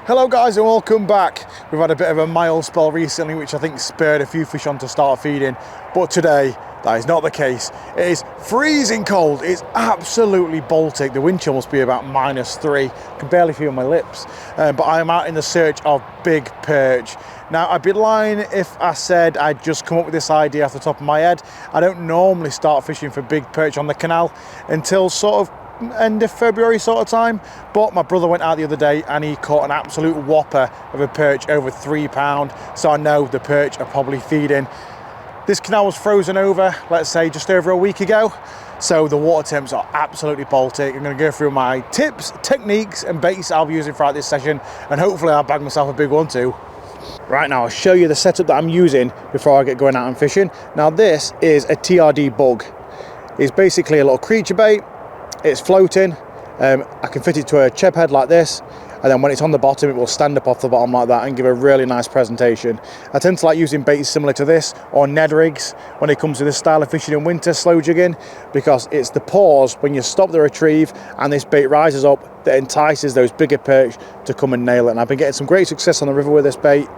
Hello guys and welcome back. We've had a bit of a mild spell recently which I think spurred a few fish on to start feeding, but today that is not the case. It is freezing cold, it's absolutely Baltic. The wind chill must be about -3, I can barely feel my lips, but I am out in the search of big perch. Now I'd be lying if I said I'd just come up with this idea off the top of my head. I don't normally start fishing for big perch on the canal until sort of end of February sort of time, but my brother went out the other day and he caught an absolute whopper of a perch over £3, so I know the perch are probably feeding. This canal was frozen over, let's say just over a week ago, so the water temps are absolutely Baltic. I'm going to go through my tips, techniques and baits I'll be using throughout this session, and hopefully I'll bag myself a big one too. Right, now I'll show you the setup that I'm using before I get going out and fishing. Now this is a TRD bug. It's basically a little creature bait. It's floating. I can fit it to a cheb head like this, and then when it's on the bottom it will stand up off the bottom like that and give a really nice presentation. I tend to like using baits similar to this or Ned rigs when it comes to this style of fishing in winter, slow jigging, because it's the pause when you stop the retrieve and this bait rises up that entices those bigger perch to come and nail it. And I've been getting some great success on the river with this bait.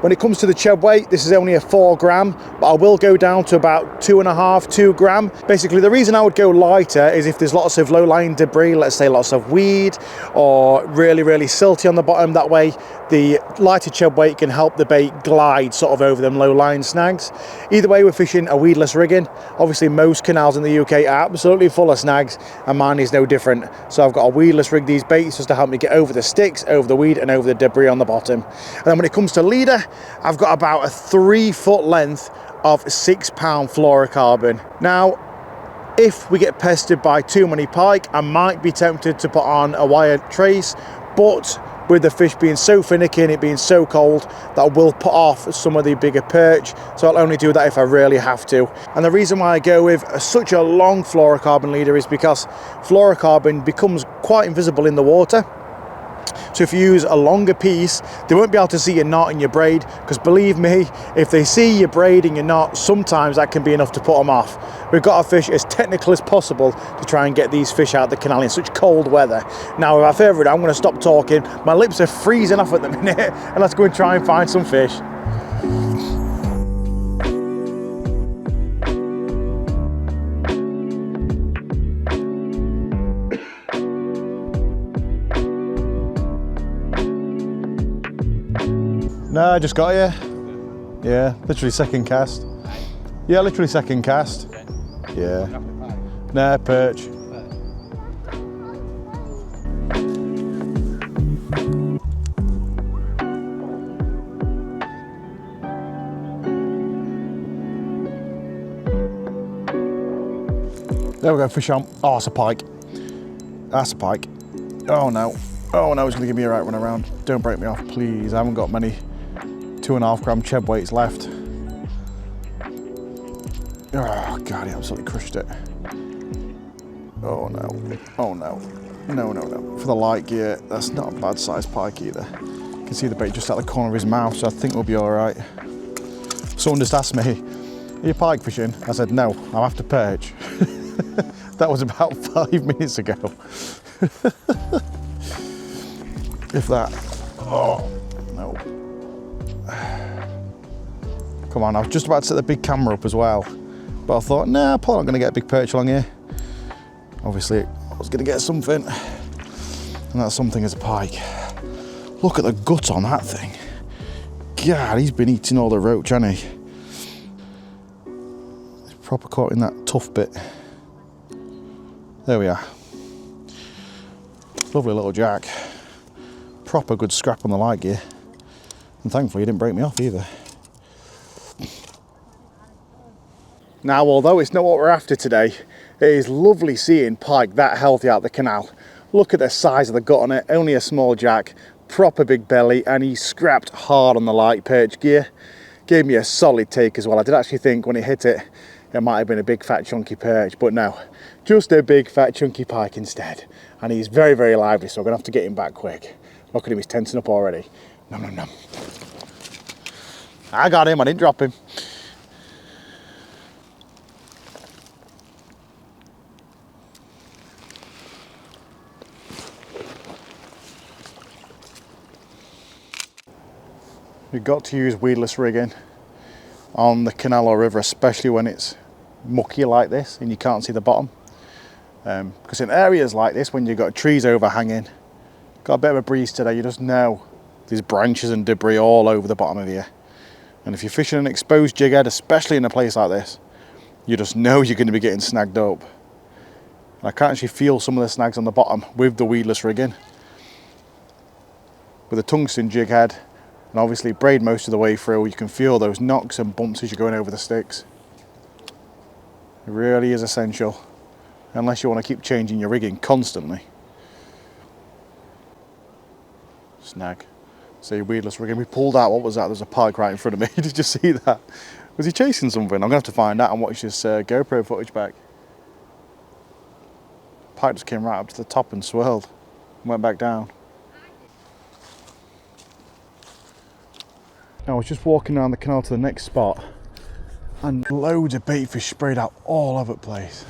When it comes to the chub weight, this is only a 4 gram, but I will go down to about 2.5, 2 gram. Basically, the reason I would go lighter is if there's lots of low-lying debris, let's say lots of weed or really silty on the bottom. That way, the lighter chub weight can help the bait glide sort of over them low-lying snags. Either way, we're fishing a weedless rigging. Obviously, most canals in the UK are absolutely full of snags, and mine is no different. So I've got a weedless rig these baits just to help me get over the sticks, over the weed, and over the debris on the bottom. And then when it comes to leader, I've got about a 3-foot length of £6 fluorocarbon. Now, if we get pestered by too many pike, I might be tempted to put on a wire trace, but with the fish being so finicky and it being so cold, that will put off some of the bigger perch, so I'll only do that if I really have to. And the reason why I go with such a long fluorocarbon leader is because fluorocarbon becomes quite invisible in the water. So if you use a longer piece, they won't be able to see your knot in your braid, because believe me, if they see your braid and your knot, sometimes that can be enough to put them off. We've got to fish as technical as possible to try and get these fish out of the canal in such cold weather. Now, without further ado, I'm going to stop talking. My lips are freezing off at the minute, and let's go and try and find some fish. No, I just got here. Yeah, literally second cast. Yeah, literally second cast. Yeah. No, perch. There we go, fish on. Oh, it's a pike. That's a pike. Oh no. Oh no, it's gonna give me a right run around. Don't break me off, please. I haven't got many 2.5 gram cheb weights left. Oh god, he absolutely crushed it. Oh no, oh no, no. For the light gear, that's not a bad sized pike either. You can see the bait just out the corner of his mouth, so I think we'll be all right. Someone just asked me, are you pike fishing? I said, no, I'm after perch. That was about 5 minutes ago. If that. Oh, no. Come on, I was just about to set the big camera up as well, but I thought, nah, I'm probably not gonna get a big perch along here. Obviously, I was gonna get something, and that something is a pike. Look at the gut on that thing. God, he's been eating all the roach, hasn't he? He's proper caught in that tough bit. There we are. Lovely little jack. Proper good scrap on the light gear. And thankfully he didn't break me off either. Now, although it's not what we're after today, it is lovely seeing pike that healthy out the canal. Look at the size of the gut on it, only a small jack, proper big belly, and he scrapped hard on the light perch gear. Gave me a solid take as well. I did actually think when it hit it, it might have been a big fat chunky perch, but no, just a big fat chunky pike instead. And he's very lively, so I'm gonna have to get him back quick. Look at him, he's tensing up already. Nom. I got him, I didn't drop him. You've got to use weedless rigging on the canal or river, especially when it's mucky like this and you can't see the bottom. Because in areas like this, when you've got trees overhanging, got a bit of a breeze today, you just know there's branches and debris all over the bottom of here. And if you're fishing an exposed jig head, especially in a place like this, you just know you're going to be getting snagged up. And I can actually feel some of the snags on the bottom with the weedless rigging. With a tungsten jig head, and obviously braid most of the way through, you can feel those knocks and bumps as you're going over the sticks. It really is essential, unless you want to keep changing your rigging constantly. Snag. See, weedless rigging. We pulled out, what was that? There's a pike right in front of me. Did you see that? Was he chasing something? I'm going to have to find out and watch this GoPro footage back. Pike just came right up to the top and swirled and went back down. I was just walking around the canal to the next spot and loads of bait fish sprayed out all over the place.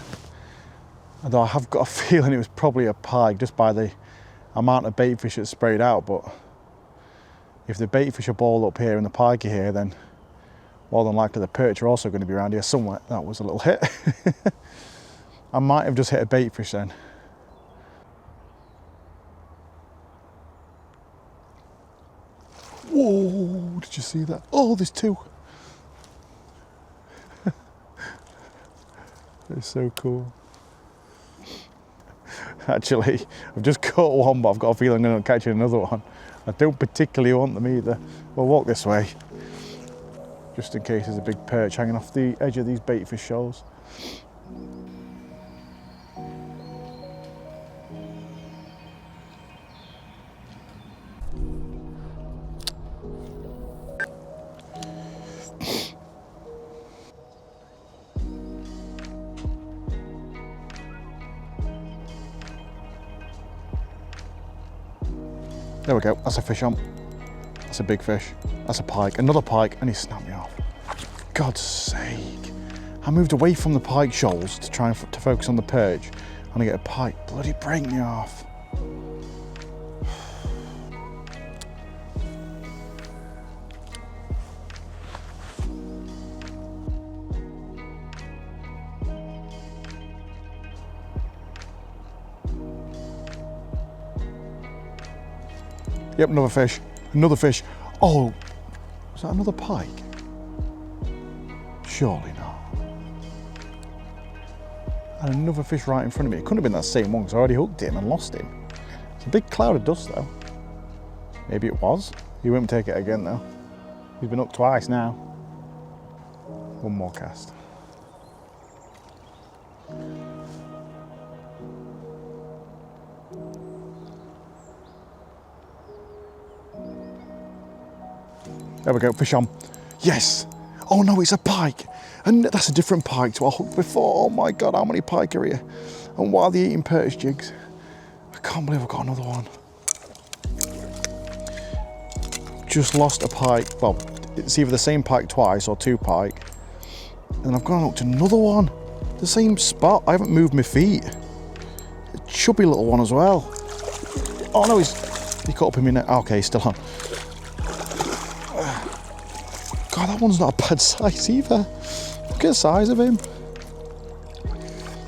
Although I have got a feeling it was probably a pike just by the amount of bait fish that sprayed out, but if the bait fish are balled up here and the pike are here, then more than likely the perch are also going to be around here somewhere. That was a little hit. I might have just hit a bait fish then. Whoa, did you see that? Oh, there's two. It's so cool. Actually, I've just caught one, but I've got a feeling I'm going to catch another one. I don't particularly want them either. We'll walk this way, just in case there's a big perch hanging off the edge of these bait fish shoals. There we go, that's a fish on. That's a big fish. That's a pike, another pike, and he snapped me off. For God's sake. I moved away from the pike shoals to try and to focus on the perch, and I get a pike, bloody break me off. Yep, another fish, another fish. Oh, was that another pike? Surely not. And another fish right in front of me. It couldn't have been that same one because I already hooked him and lost him. It's a big cloud of dust though. Maybe it was. He won't take it again though. He's been hooked twice now. One more cast. There we go, fish on. Yes! Oh no, it's a pike! And that's a different pike to I hooked before. Oh my God, how many pike are here? And why are they eating perch jigs? I can't believe I've got another one. Just lost a pike. Well, it's either the same pike twice or two pike. And I've gone and hooked another one. The same spot. I haven't moved my feet. A chubby little one as well. Oh no, he caught up in my net. Okay, he's still on. God, that one's not a bad size either. Look at the size of him.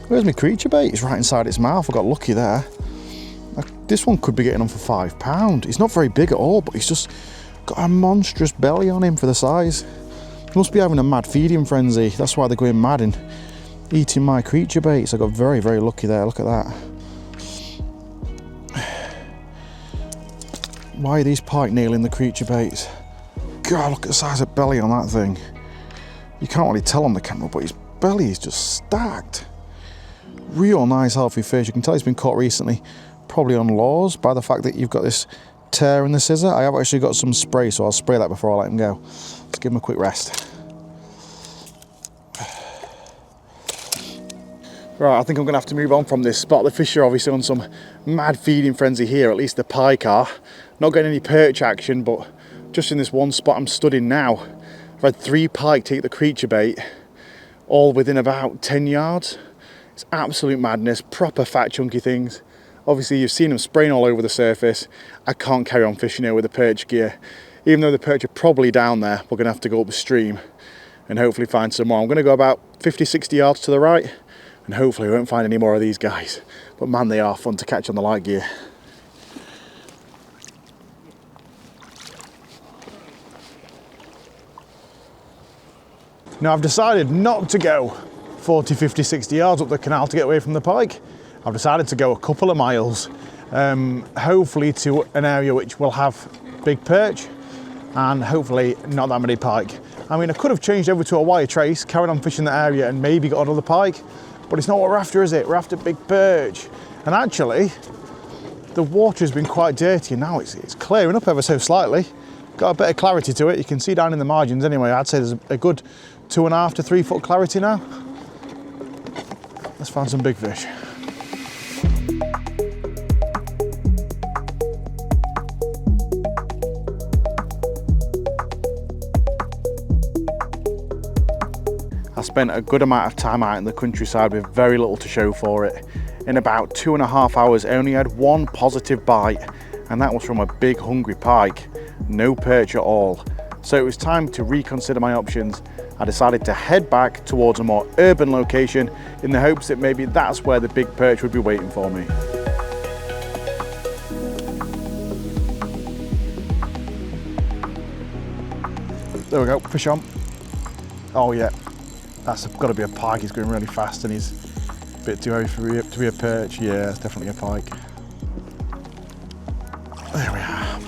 Where's my creature bait? It's right inside its mouth. I got lucky there. This one could be getting on for £5. He's not very big at all, but he's just got a monstrous belly on him for the size. He must be having a mad feeding frenzy. That's why they're going mad and eating my creature baits. I got very, very lucky there. Look at that. Why are these pike nailing the creature baits? God, look at the size of belly on that thing. You can't really tell on the camera, but his belly is just stacked. Real nice, healthy fish. You can tell he's been caught recently, probably on lures, by the fact that you've got this tear in the scissor. I have actually got some spray, so I'll spray that before I let him go. Let's give him a quick rest. Right, I think I'm going to have to move on from this spot. The fish are obviously on some mad feeding frenzy here, at least the pike are. Not getting any perch action, but just in this one spot I'm stood in now, I've had 3 pike take the creature bait, all within about 10 yards. It's absolute madness, proper fat chunky things. Obviously you've seen them spraying all over the surface. I can't carry on fishing here with the perch gear. even though the perch are probably down there, we're going to have to go upstream and hopefully find some more. I'm going to go about 50-60 yards to the right, and hopefully we won't find any more of these guys. But man, they are fun to catch on the light gear. Now I've decided not to go 40, 50, 60 yards up the canal to get away from the pike. I've decided to go a couple of miles, hopefully to an area which will have big perch and hopefully not that many pike. I mean, I could have changed over to a wire trace, carried on fishing that area and maybe got another pike, but it's not what we're after, is it? We're after big perch. And actually, the water has been quite dirty and now it's clearing up ever so slightly. Got a bit of clarity to it. You can see down in the margins anyway. I'd say there's a good 2.5 to 3 foot clarity now. Let's find some big fish. I spent a good amount of time out in the countryside with very little to show for it. In about 2.5 hours, I only had one positive bite, and that was from a big hungry pike. No perch at all. So it was time to reconsider my options. I decided to head back towards a more urban location in the hopes that maybe that's where the big perch would be waiting for me. There we go, fish on. Oh yeah, that's got to be a pike. He's going really fast and he's a bit too heavy to be a perch. Yeah, it's definitely a pike. There we are.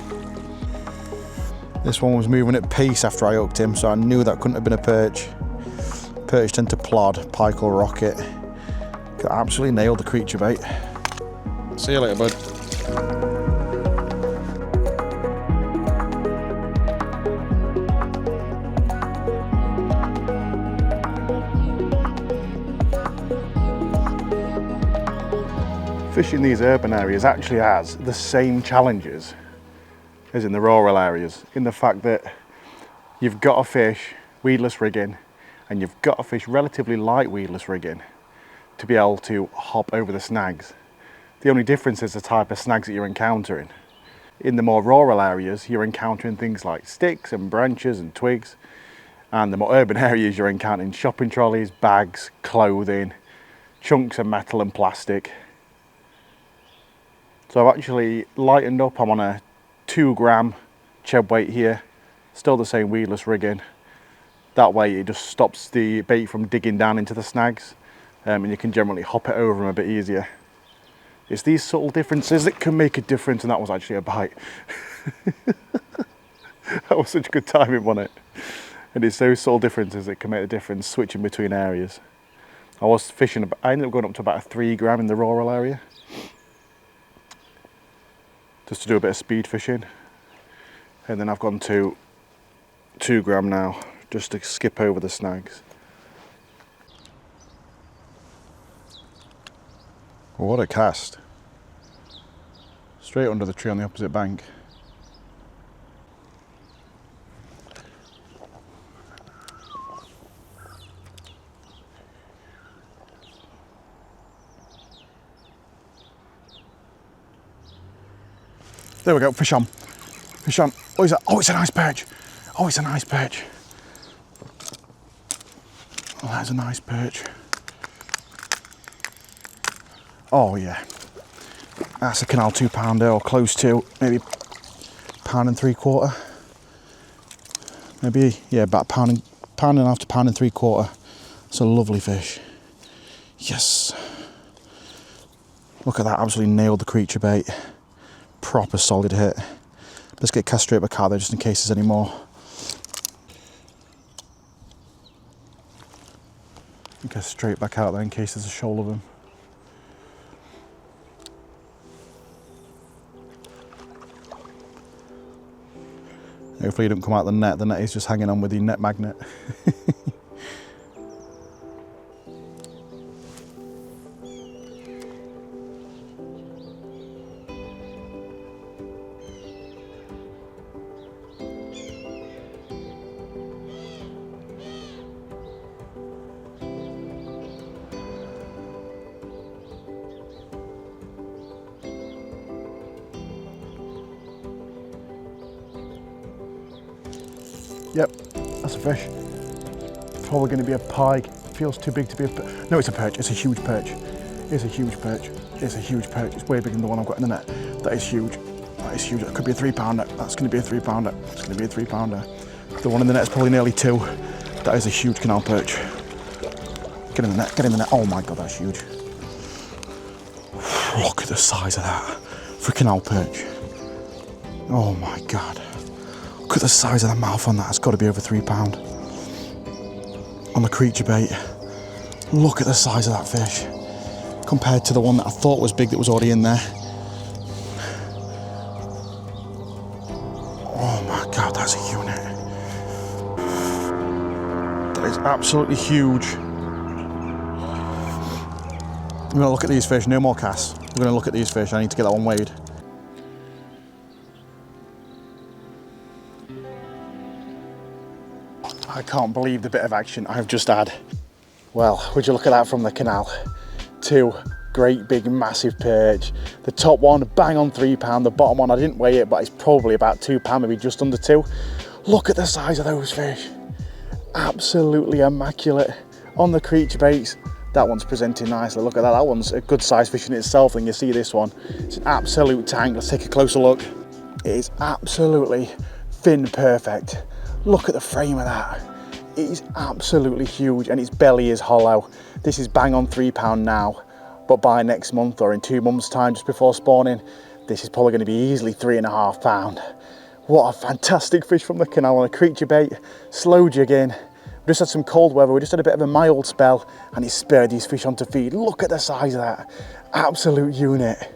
This one was moving at pace after I hooked him, so I knew that couldn't have been a perch. Perch tend to plod, pike will rocket. Got absolutely nailed the creature bait. See you later, bud. Fishing these urban areas actually has the same challenges as in the rural areas, in the fact that you've got to fish weedless rigging and you've got to fish relatively light weedless rigging to be able to hop over the snags. The only difference is the type of snags that you're encountering. In the more rural areas, you're encountering things like sticks and branches and twigs, and the more urban areas you're encountering shopping trolleys, bags, clothing, chunks of metal and plastic. So I've actually lightened up. I'm on a 2 gram cheb weight here, still the same weedless rigging. That way it just stops the bait from digging down into the snags, and you can generally hop it over them a bit easier. It's these subtle differences that can make a difference, and that was actually a bite. That was such good timing, wasn't it? And it's those subtle differences that can make a difference switching between areas. I was fishing, I ended up going up to about a 3 gram in the rural area, just to do a bit of speed fishing, and then I've gone to 2 gram now, just to skip over the snags. What a cast. Straight under the tree on the opposite bank. There we go, fish on. Fish on. Oh, it's a nice perch. Oh, it's a nice perch. Oh, that's a nice perch. Oh yeah. That's a Canal 2 pounder or close to, maybe £1.75. Maybe, yeah, about £1.5 to £1.75. It's a lovely fish. Yes. Look at that, absolutely nailed the creature bait. Proper solid hit. Let's get cast straight back out there just in case there's any more. Get straight back out there in case there's a shoal of them. Hopefully you don't come out the net is just hanging on with the net magnet. Yep, that's a fish. Probably going to be a pike. Feels too big to be a perch. No, it's a perch. It's a huge perch. It's a huge perch. It's a huge perch. It's way bigger than the one I've got in the net. That is huge. That is huge. That could be a 3-pounder. That's going to be a 3-pounder. It's going to be a 3-pounder. The one in the net is probably nearly 2. That is a huge canal perch. Get in the net. Get in the net. Oh my God, that's huge. Look at the size of that for a canal perch. Oh my God. Look at the size of the mouth on that. It's got to be over 3 pound. On the creature bait. Look at the size of that fish compared to the one that I thought was big that was already in there. Oh my God, that's a unit. That is absolutely huge. I'm going to look at these fish, no more casts. We're going to look at these fish. I need to get that one weighed. I can't believe the bit of action I've just had. Well, would you look at that from the canal? 2 great big massive perch. The top one bang on 3 pound. The bottom one I didn't weigh it, but it's probably about 2 pound, maybe just under 2. Look at the size of those fish. Absolutely immaculate. On the creature baits, that one's presenting nicely. Look at that. That one's a good size fish in itself. And you see this one, it's an absolute tank. Let's take a closer look. It is absolutely fin perfect. Look at the frame of that. It is absolutely huge and its belly is hollow. This is bang on 3 pound now, but by next month or in 2 months time, just before spawning, this is probably going to be easily 3.5 pound. What a fantastic fish from the canal on a creature bait, slow jigging. We just had some cold weather, we just had a bit of a mild spell and it spurred these fish onto feed. Look at the size of that, absolute unit.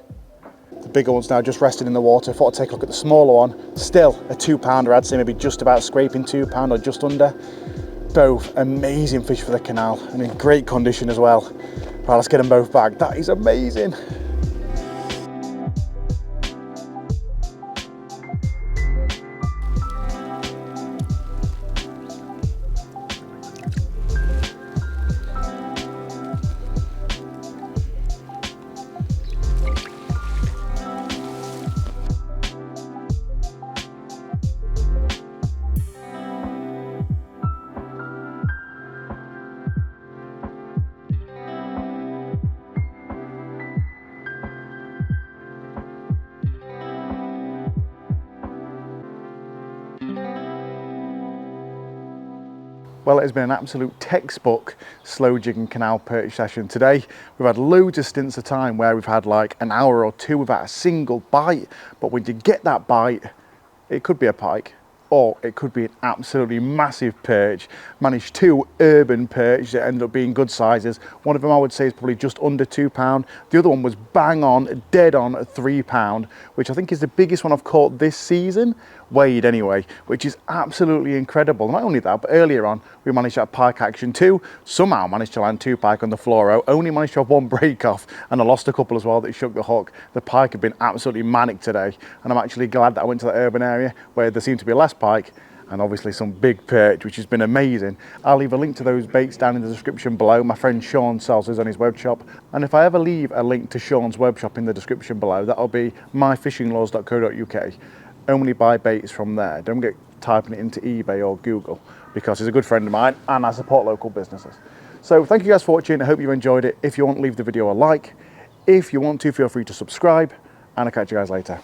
The bigger one's now just resting in the water. Thought I'd take a look at the smaller one. Still a 2 pounder, I'd say maybe just about scraping 2 pound or just under. Both amazing fish for the canal and in great condition as well. Right, let's get them both back. That is amazing. Well, it has been an absolute textbook slow jigging canal perch session today. We've had loads of stints of time where we've had like an hour or 2 without a single bite, but when you get that bite, it could be a pike or it could be an absolutely massive perch. Managed 2 urban perch that ended up being good sizes. One of them I would say is probably just under 2 pound. The other one was bang on, dead on at 3 pound, which I think is the biggest one I've caught this season, weighed anyway, which is absolutely incredible. Not only that, but earlier on, we managed to have pike action too. Somehow managed to land 2 pike on the fluoro, only managed to have 1 break off, and I lost a couple as well that shook the hook. The pike have been absolutely manic today, and I'm actually glad that I went to that urban area where there seemed to be less pike, and obviously some big perch, which has been amazing. I'll leave a link to those baits down in the description below. My friend Sean sells his on his web shop, and if I ever leave a link to Sean's web shop in the description below, that'll be myfishinglaws.co.uk. Only buy baits from there. Don't get typing it into eBay or Google, because he's a good friend of mine and I support local businesses. So thank you guys for watching. I hope you enjoyed it. If you want, leave the video a like. If you want to, feel free to subscribe, and I'll catch you guys later.